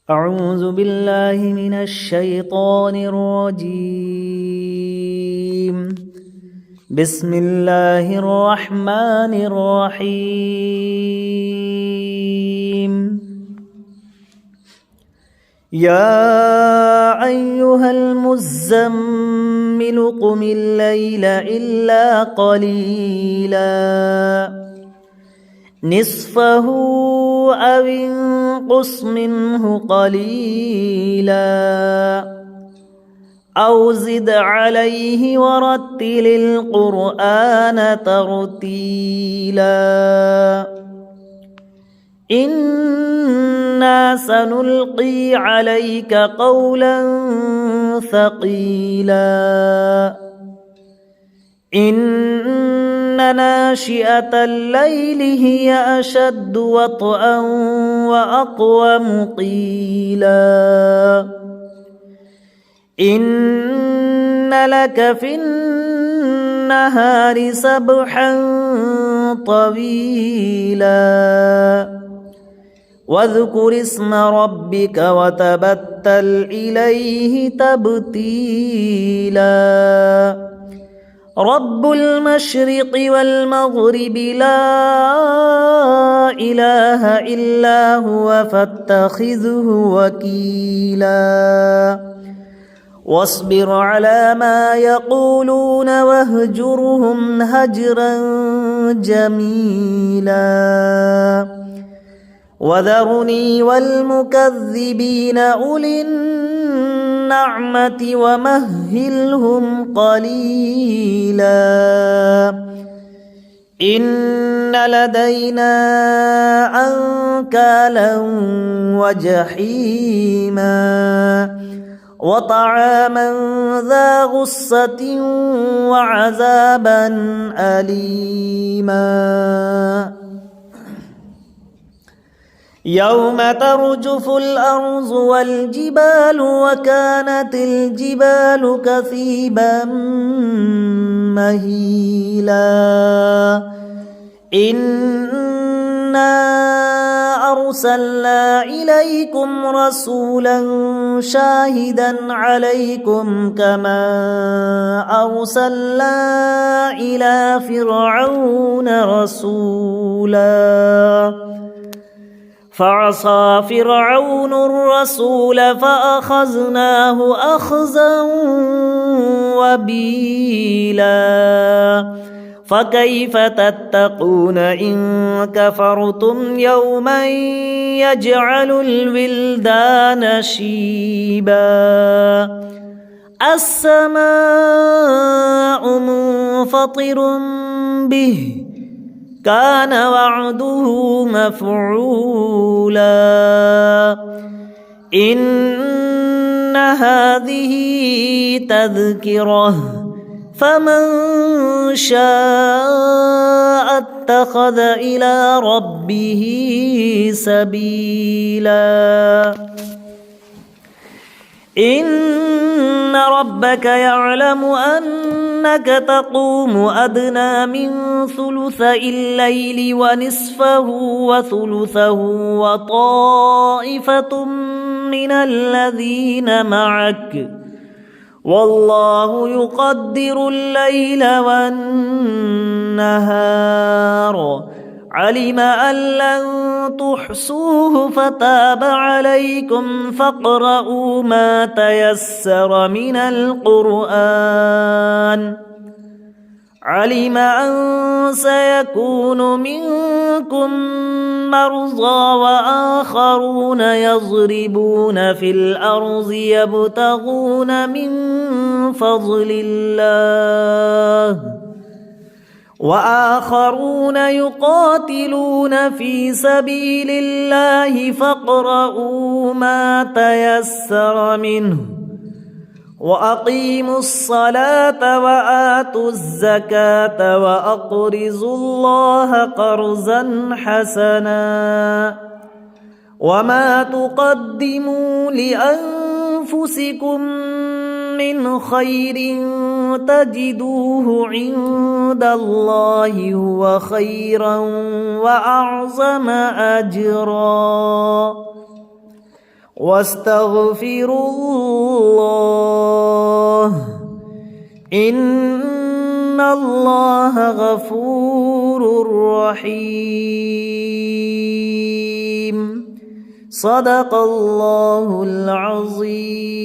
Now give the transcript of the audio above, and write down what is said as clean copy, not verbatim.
أعوذ بالله من الشيطان الرجيم. بسم الله الرحمن الرحيم. يا أيها المزمل قم الليل إلا قليلا نصفه أو انقص منه قليلا أو زد عليه ورتل القرآن ترتيلا إنا سنلقي عليك قولا ثقيلا إن ناشئة الليل هي أشد وطئا وأقوم قيلا إن لك في النهار سبحا طويلا واذكر اسم ربك وتبتل إليه تبتيلا رب المشرق والمغرب لا إله إلا هو فاتخذه وكيلا واصبر على ما يقولون واهجرهم هجرا جميلا وذرني والمكذبين أولي النعمة ومهلهم قليلا إن لدينا أنكالا وجحيما وطعاما ذا غصة وعذابا أليما يوم ترجف الأرض والجبال وكانت الجبال كثيبا مهيلا إنا أرسلنا إليكم رسولا شاهدا عليكم كما أرسلنا إلى فرعون رسولا فعصى فرعون الرسول فأخذناه أخذا وبيلا فكيف تتقون إن كفرتم يوما يجعل الولدان شيبا السماء منفطر به كان وعده مفعولا إن هذه تذكرة فمن شاء اتخذ إلى ربه سبيلا إن ربك يعلم أنك تقوم أدنى من ثلثي الليل ونصفه وثلثه وطائفة من الذين معك والله يقدر الليل والنهار علم أن لن تحصوه فتاب عليكم فاقرؤوا ما تيسر من القرآن علم أن سيكون منكم مرضى وآخرون يضربون في الأرض يبتغون من فضل الله وآخرون يقاتلون في سبيل الله فاقرؤوا ما تيسر منه وأقيموا الصلاة وآتوا الزكاة وأقرضوا الله قرضا حسنا وما تقدموا لأنفسكم من خير تجدوه عند الله هو خيرا وأعظم أجرا واستغفروا الله إن الله غفور رحيم. صدق الله العظيم.